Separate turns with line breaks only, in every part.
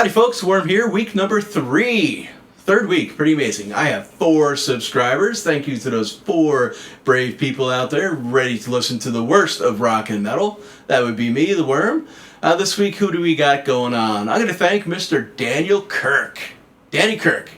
Howdy folks, Worm here, week number 3. Third week, pretty amazing. I have 4 subscribers. Thank you to those 4 brave people out there ready to listen to the worst of rock and metal. That would be me, the Worm. This week, who do we got going on? I'm going to thank Mr. Daniel Kirk. Danny Kirk.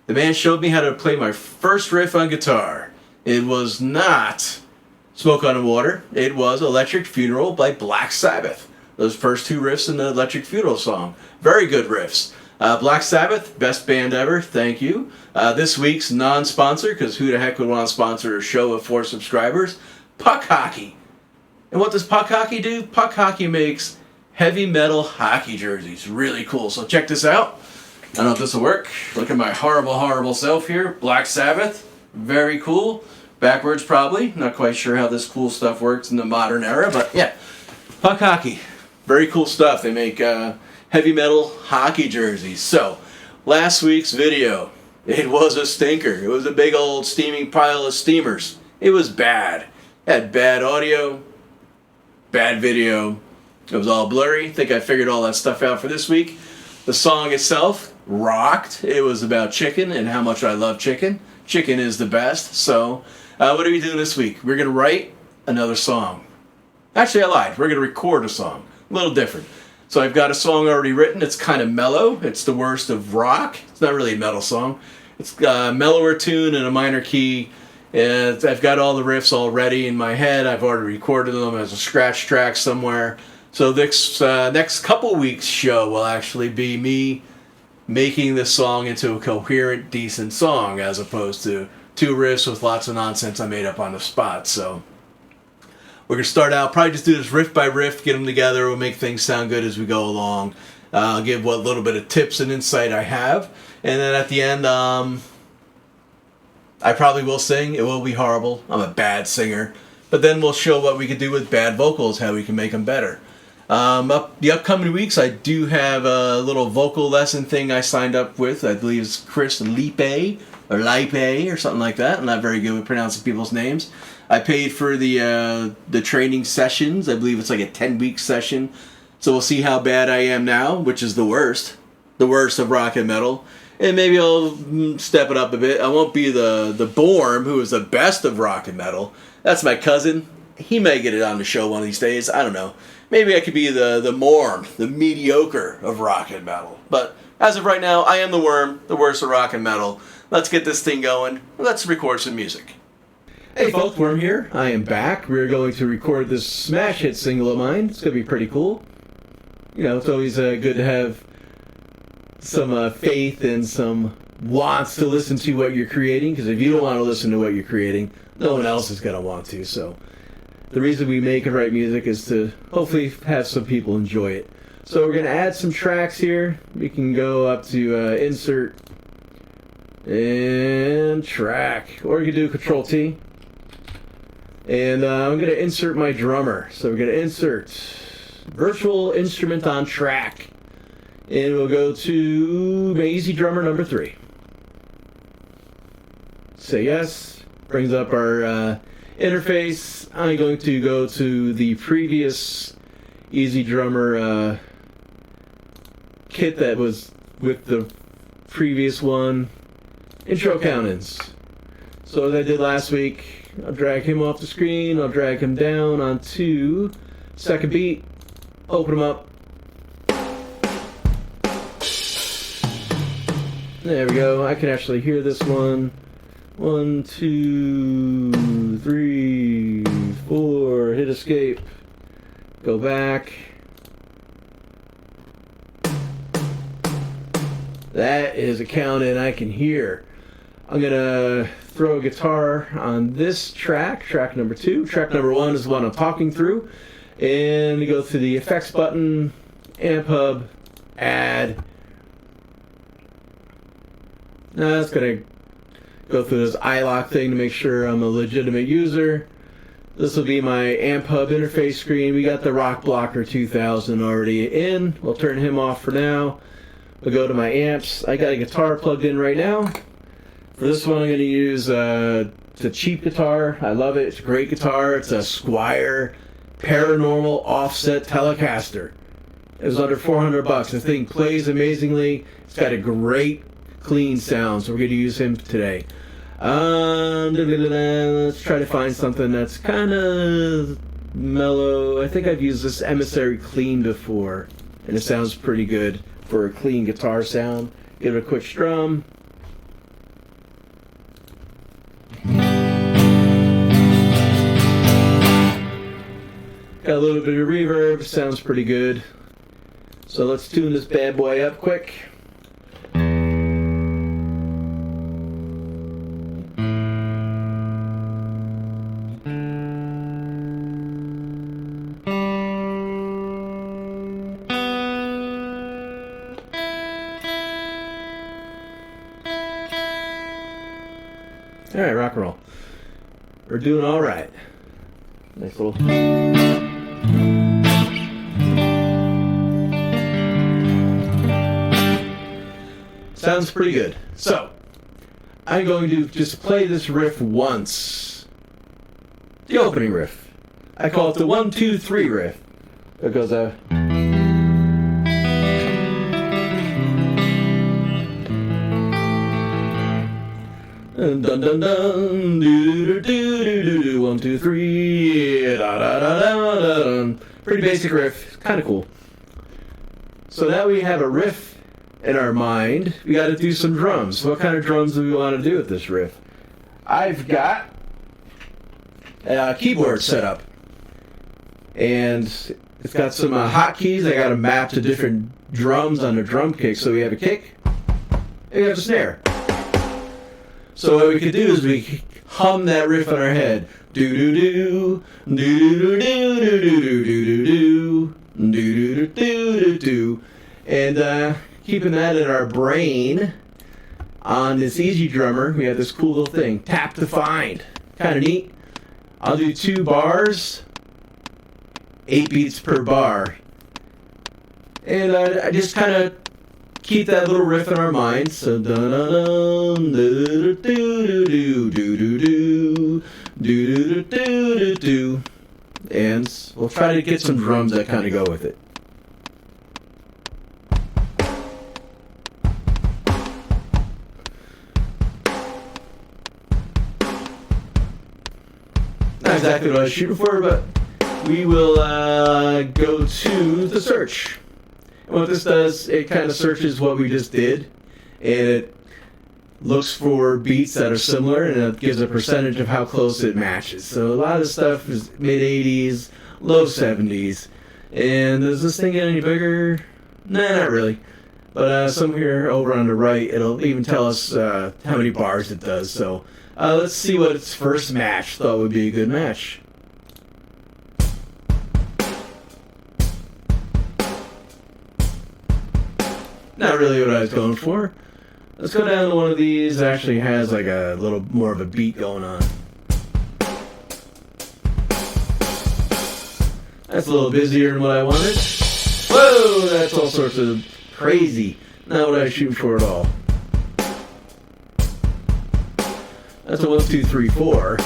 The man showed me how to play my first riff on guitar. It was not Smoke on the Water. It was Electric Funeral by Black Sabbath. Those first 2 riffs in the Electric Funeral song. Very good riffs. Black Sabbath, best band ever, thank you. This week's non-sponsor, because who the heck would want to sponsor a show of 4 subscribers? Puck Hockey. And what does Puck Hockey do? Puck Hockey makes heavy metal hockey jerseys. Really cool. So check this out. I don't know if this will work. Look at my horrible, horrible self here. Black Sabbath. Very cool. Backwards probably. Not quite sure how this cool stuff works in the modern era, but yeah. Puck Hockey. Very cool stuff. They make heavy metal hockey jerseys. So, last week's video, it was a stinker. It was a big old steaming pile of steamers. It was bad. It had bad audio, bad video. It was all blurry. I think I figured all that stuff out for this week. The song itself rocked. It was about chicken and how much I love chicken. Chicken is the best. So, what are we doing this week? We're going to write another song. Actually, I lied. We're going to record a song. A little different. So I've got a song already written. It's kind of mellow. It's the worst of rock. It's not really a metal song. It's a mellower tune in a minor key. And I've got all the riffs already in my head. I've already recorded them as a scratch track somewhere. So this next couple weeks show will actually be me making this song into a coherent, decent song, as opposed to 2 riffs with lots of nonsense I made up on the spot. So we're going to start out, probably just do this riff by riff, get them together, we'll make things sound good as we go along. I'll give what little bit of tips and insight I have. And then at the end, I probably will sing. It will be horrible. I'm a bad singer. But then we'll show what we can do with bad vocals, how we can make them better. The upcoming weeks, I do have a little vocal lesson thing I signed up with. I believe it's Chris Lipe, or something like that. I'm not very good with pronouncing people's names. I paid for the training sessions. I believe it's like a 10-week session. So we'll see how bad I am now, which is the worst of rock and metal. And maybe I'll step it up a bit. I won't be the Borm, who is the best of rock and metal. That's my cousin. He may get it on the show one of these days. I don't know. Maybe I could be the Morm, the mediocre of rock and metal. But as of right now, I am the Worm, the worst of rock and metal. Let's get this thing going. Let's record some music. Hey folks, Worm here. I am back. We're going to record this smash hit single of mine. It's going to be pretty cool. You know, it's always good to have some faith and some wants to listen to what you're creating, because if you don't want to listen to what you're creating, no one else is going to want to. So the reason we make and write music is to hopefully have some people enjoy it. So we're going to add some tracks here. We can go up to insert and track, or you can do Control-T. And I'm going to insert my drummer. So we're going to insert virtual instrument on track. And we'll go to my easy drummer number 3. Say yes. Brings up our interface. I'm going to go to the previous easy drummer kit that was with the previous one. Intro count-ins. So as I did last week, I'll drag him off the screen, I'll drag him down onto second beat, open him up. There we go, I can actually hear this one. 1, 2, 3, 4, hit escape, go back. That is a count in I can hear. I'm going to throw a guitar on this track number 2. Track number 1 is the one I'm talking through. And we go through the effects button, amp hub, add. Now that's going to go through this iLock thing to make sure I'm a legitimate user. This will be my amp hub interface screen. We got the Rock Blocker 2000 already in. We'll turn him off for now. We'll go to my amps. I got a guitar plugged in right now. For this one, I'm going to use it's a cheap guitar. I love it. It's a great guitar. It's a Squier Paranormal Offset Telecaster. It was under $400. The thing plays amazingly. It's got a great clean sound, so we're going to use him today. Let's try to find something that's kind of mellow. I think I've used this Emissary Clean before, and it sounds pretty good for a clean guitar sound. Give it a quick strum. Got a little bit of reverb, sounds pretty good. So let's tune this bad boy up quick. All right, rock and roll. We're doing all right. Nice little. Sounds pretty good. So, I'm going to just play this riff once. The opening riff. I call it the 1, 2, 3 riff. It goes dun dun dun, do do do do do, 1, 2, 3, da da da da da. Pretty basic riff, kind of cool. So now we have a riff in our mind. We got to do some drums. What kind of drums do we want to do with this riff? I've got a keyboard set up, and it's got some hotkeys. I got to map to different drums on the drum kick. So we have a kick, and we have a snare. So what we could do is we hum that riff in our head. Do do do do do do do do do do do do do do, and keeping that in our brain. On this Easy Drummer, we have this cool little thing, tap to find. Kind of neat. I'll do 2 bars, 8 beats per bar, and I just kind of keep that little riff in our minds. So dun dun do do do do do do do do do, and we'll try to get some drums that kind of go with it. Not exactly what I was shooting for, but we will go to the search. And what this does, it kind of searches what we just did, and it looks for beats that are similar, and it gives a percentage of how close it matches. So a lot of stuff is mid-80s, low 70s. And does this thing get any bigger? Nah, not really. But somewhere over on the right, it'll even tell us how many bars it does. So let's see what its first match thought would be a good match. Not really what I was going for. Let's go down to one of these. It actually has like a little more of a beat going on. That's a little busier than what I wanted. Whoa, that's all sorts of crazy. Not what I was shooting for at all. That's a 1, 2, 3, 4.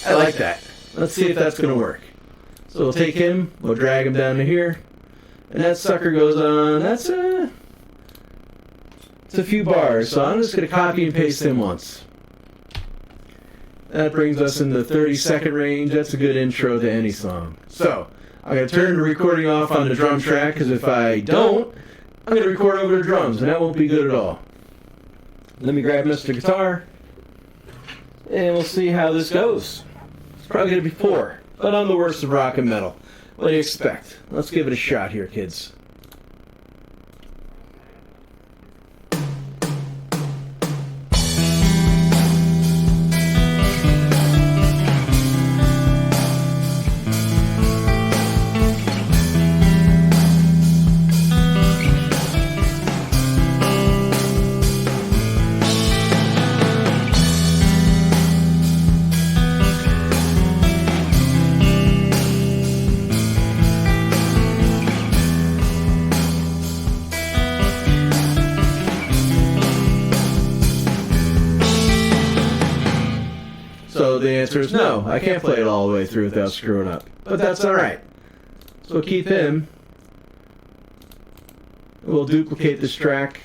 I like that. Let's see if that's going to work. So we'll take him, we'll drag him down to here, and that sucker goes on. It's a few bars, so I'm just going to copy and paste him once. That brings us in the 30-second range. That's a good intro to any song. So I'm going to turn the recording off on the drum track, because if I don't, I'm going to record over the drums, and that won't be good at all. Let me grab Mr. Guitar, and we'll see how this goes. It's probably going to be poor, but I'm the worst of rock and metal. What do you expect? Let's give it a shot here, kids. answer is no, I can't play it all the way through without screwing up. But that's alright. So we'll keep him. We'll duplicate this track.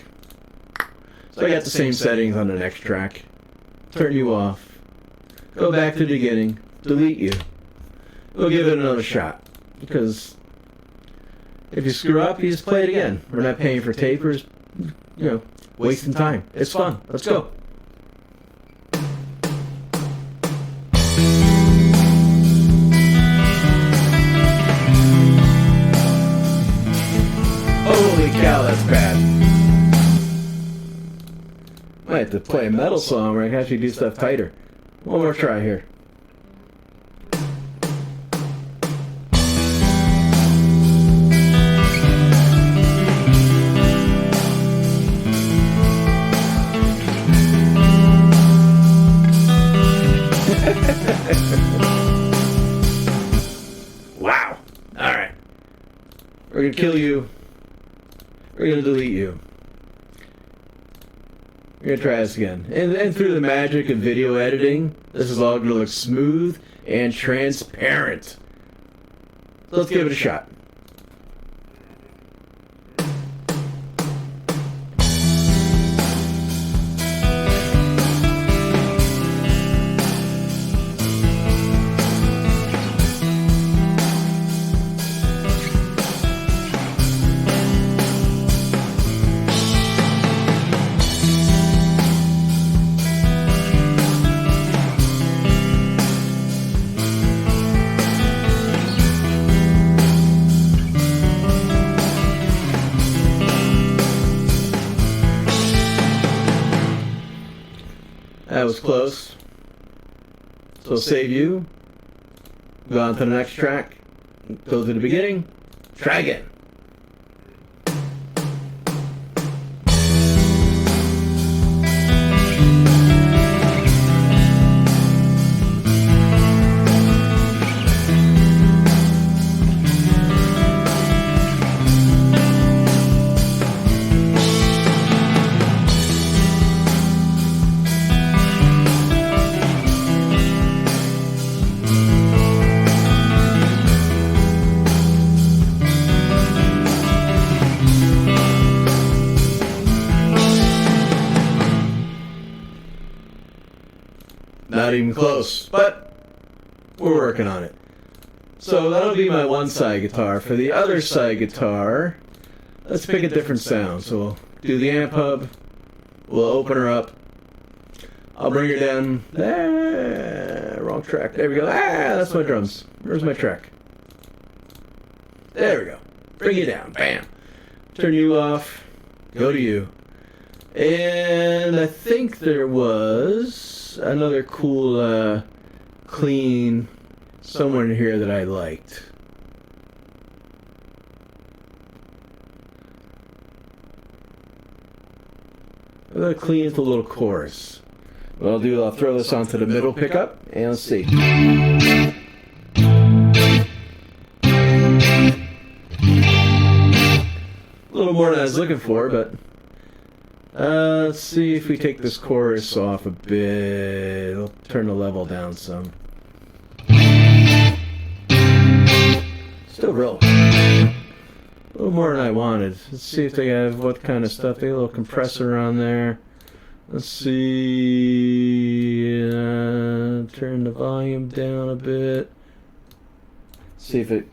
So I got the same settings on the next track. Turn you off. Go back to the beginning. Delete you. We'll give it another shot. Because if you screw up, you just play it again. We're not paying for tapers. Wasting time. It's fun. Let's go. Holy cow, that's bad. Might have to play a metal song where I can actually do stuff tighter. One more try here. Wow. Alright. We're going to kill you. We're going to delete you. We're going to try this again. And through the magic of video editing, this is all going to look smooth and transparent. So let's give it a shot. That was close. So save you. Go on to the next track. Go to the beginning. Try again. Not even close, but we're working on it. So that'll be my one side guitar. For the other side guitar, let's pick a different sound. So we'll do the amp hub. We'll open her up. I'll bring her down. Wrong track. There we go. That's my drums. Where's my track? There we go. Bring you down. Bam. Turn you off. Go to you. And I think there was another cool, clean somewhere in here that I liked. I'm going to clean the little chorus. What I'll do, I'll throw this onto the middle pickup, and let's see. A little more than I was looking for, but let's see if we take this chorus off a bit. It'll turn the level down some. Still real. A little more than I wanted. Let's see if they have what kind of stuff. They have a little compressor on there. Let's see. Turn the volume down a bit. See if it.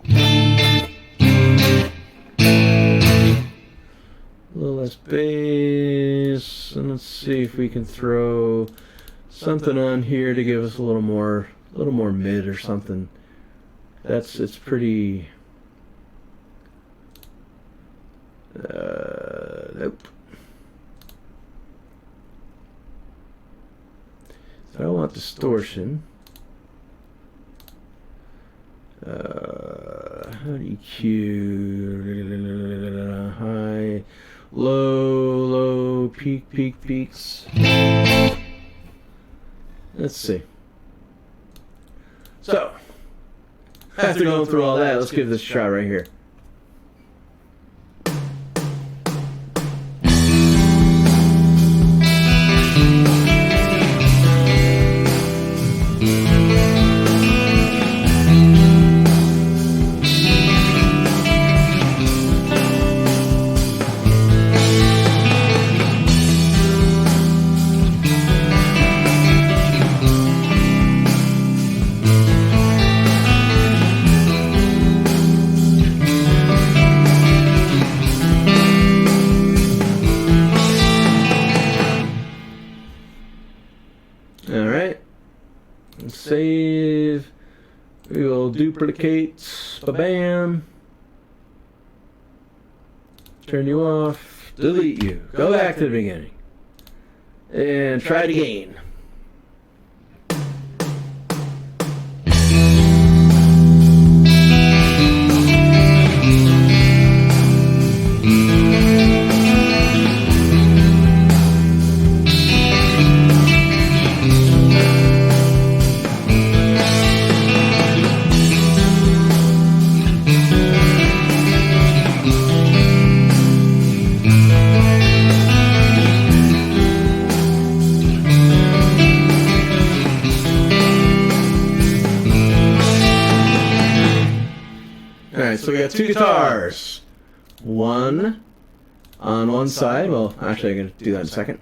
A little less bass, and let's see if we can throw something on here to give us a little more mid or something. It's pretty. Nope. So I don't want distortion. How do you EQ? High. Low, peaks. Let's see. So, after going through all that, let's give this a shot right here. will duplicate. Ba-bam. Turn you off. Delete you. Go back to the beginning. And try it again. Alright, so we got two guitars. One on one side. Well, actually, I'm going to do that in a second.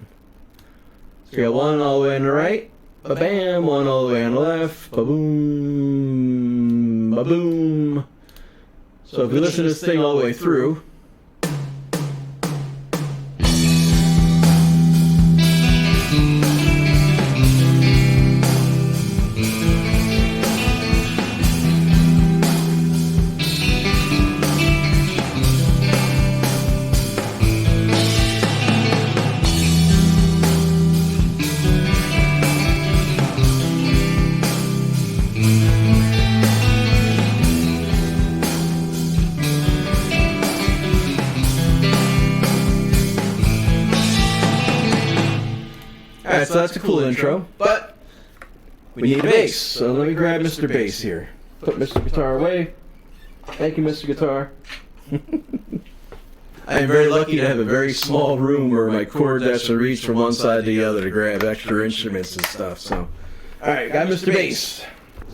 So we got one all the way on the right. Ba-bam. One all the way on the left. Ba-boom. Ba-boom. So if we listen to this thing all the way through. Alright, so that's a cool intro, but we need a bass. So let me grab Mr. Bass here. Put Mr. Guitar away. Thank you, Mr. Guitar. I am very lucky to have a very small room where my cords actually reach from one side to the other to grab extra instruments and stuff. So, alright, got Mr. Bass.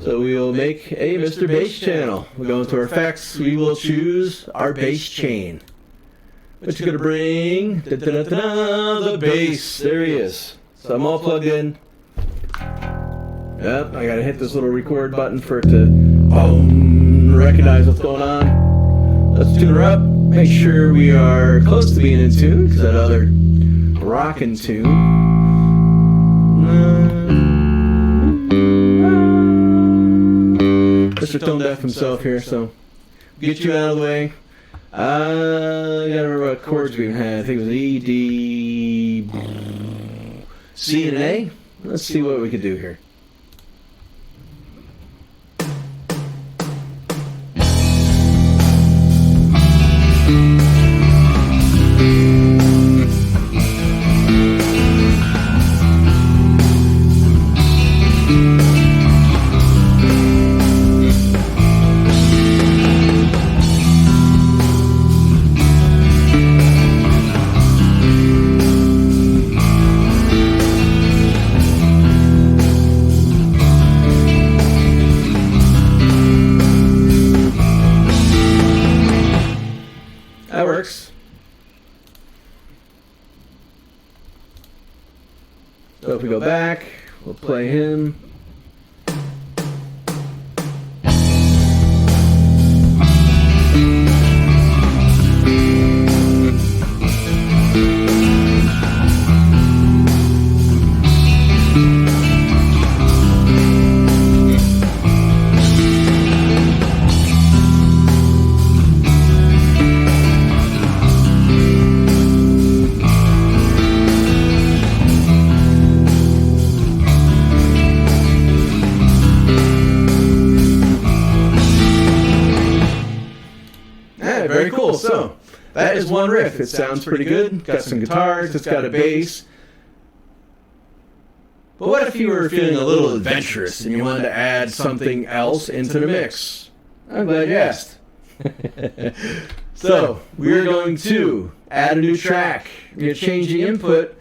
So we will make a Mr. Bass channel. We'll go into our effects. We will choose our bass chain. What you gonna bring? Da-da-da-da-da, the bass. There he is. So I'm all plugged in. Yep, I gotta hit this little record button for it to boom, recognize what's going on. Let's tune her up. Make sure we are close to being in tune, because that other rockin' tune. Mr. Tone Deaf himself here, so get you out of the way. I gotta remember what chords we had. I think it was E, D, C, and A. Let's see what we could do here. That works. So if we go back, we'll play him. Very cool. So that is one riff. It sounds pretty good. Got some guitars. It's got a bass. But what if you were feeling a little adventurous and you wanted to add something else into the mix? I'm glad you asked. So we're going to add a new track. We're going to change the input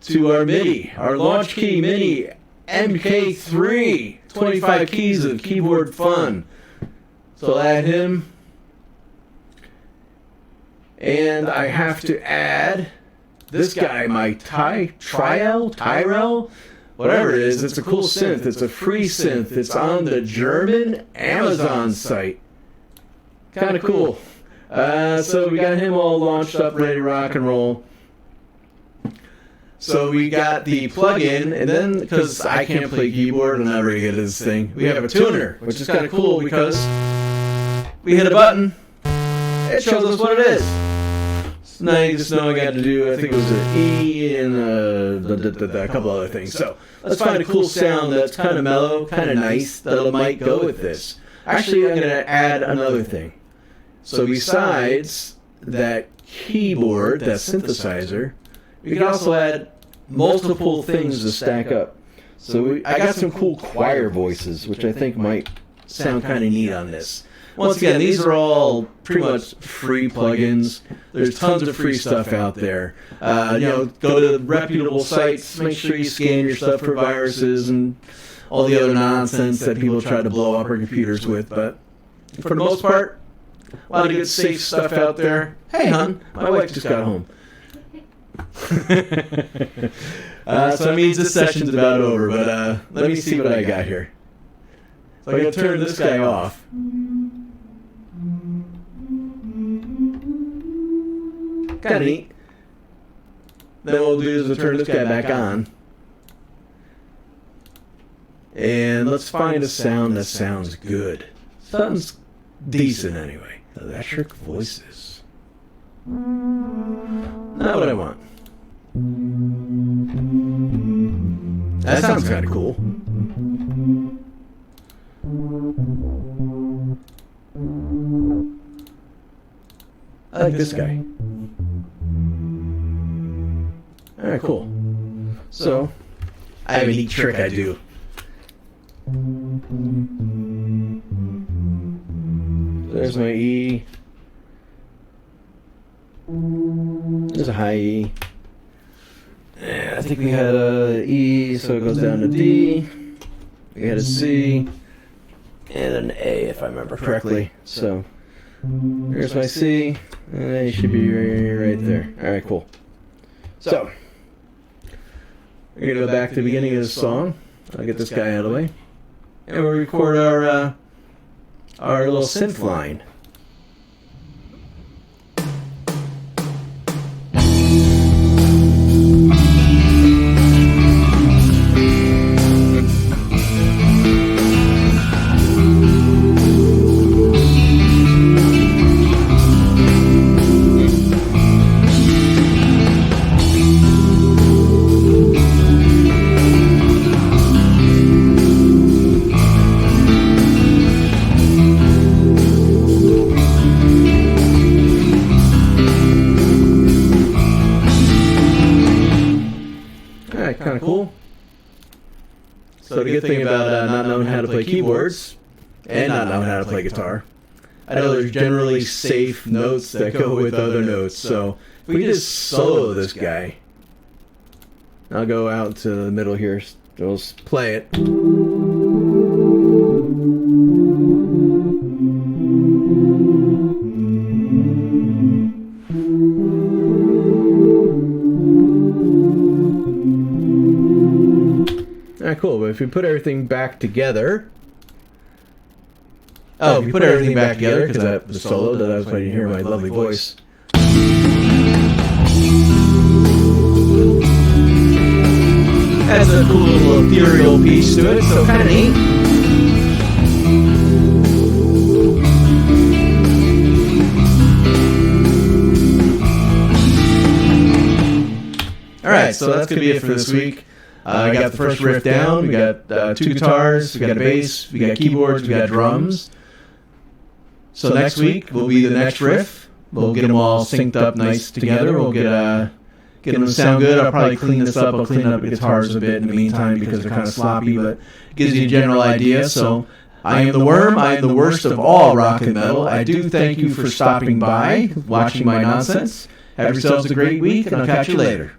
to our MIDI, our launch key MIDI MK3, 25 keys of keyboard fun. So I'll add him. And I have to add this guy, my Tyrell, whatever it is. It's a cool synth. It's a free synth. It's on the German Amazon site. Kind of cool. So we got him all launched up, ready to rock and roll. So we got the plug-in, and then, because I can't play keyboard, I'm not very good at this thing, we have a tuner, which is kind of cool because we hit a button, it shows us what it is. So now you just know I got to do, I think it was an E and a couple other things. So let's find a cool sound that's kind of mellow, kind of nice, that might go with this. Actually, I'm going to add another thing. So besides that keyboard, that synthesizer, we can also add multiple things to stack up. So I got some cool choir voices, which I think might sound kind of neat on this. Once again, these are all pretty much free plugins. There's tons of free stuff out there. Go to reputable sites. Make sure you scan your stuff for viruses and all the other nonsense that people try to blow up our computers with. But for the most part, a lot of good safe stuff out there. Hey, hon, my wife just got home. So that means this session's about over, but let me see what I got here. So I'm going to turn this guy off. Kind of neat. Then what we'll do is we'll turn this guy back on. And let's find a sound that sounds good. Something's decent anyway. Electric voices. Not what I want. That sounds kind of cool. I like this guy. Alright, cool. So, I have a neat trick I do. There's my E. There's a high E. Yeah, I think we had a E, so it goes down to D. We had a C. And an A, if I remember correctly. So, there's my C. And it should be right there. Alright, cool. So, we're going to go back to the beginning of the song. I'll get this guy out of the way. And we'll record our little synth line. Kind of cool. So the good thing about not knowing how to play keyboards and not knowing how to play guitar, I know there's generally safe notes that go with other notes. So if we just solo this guy, I'll go out to the middle here. Just play it. Cool, but if we put everything back together... if you put everything back together, because that was solo, that I was playing to hear my lovely voice. Adds a cool little ethereal piece to it, so kind of neat. Alright, so that's going to be it for this week. I got the first riff down, we got 2 guitars, we got a bass, we got keyboards, we got drums. So next week will be the next riff. We'll get them all synced up nice together. We'll get them to sound good. I'll probably clean this up. I'll clean up the guitars a bit in the meantime because they're kind of sloppy, but it gives you a general idea. So I am the Worm. I am the worst of all rock and metal. I do thank you for stopping by, watching my nonsense. Have yourselves a great week, and I'll catch you later.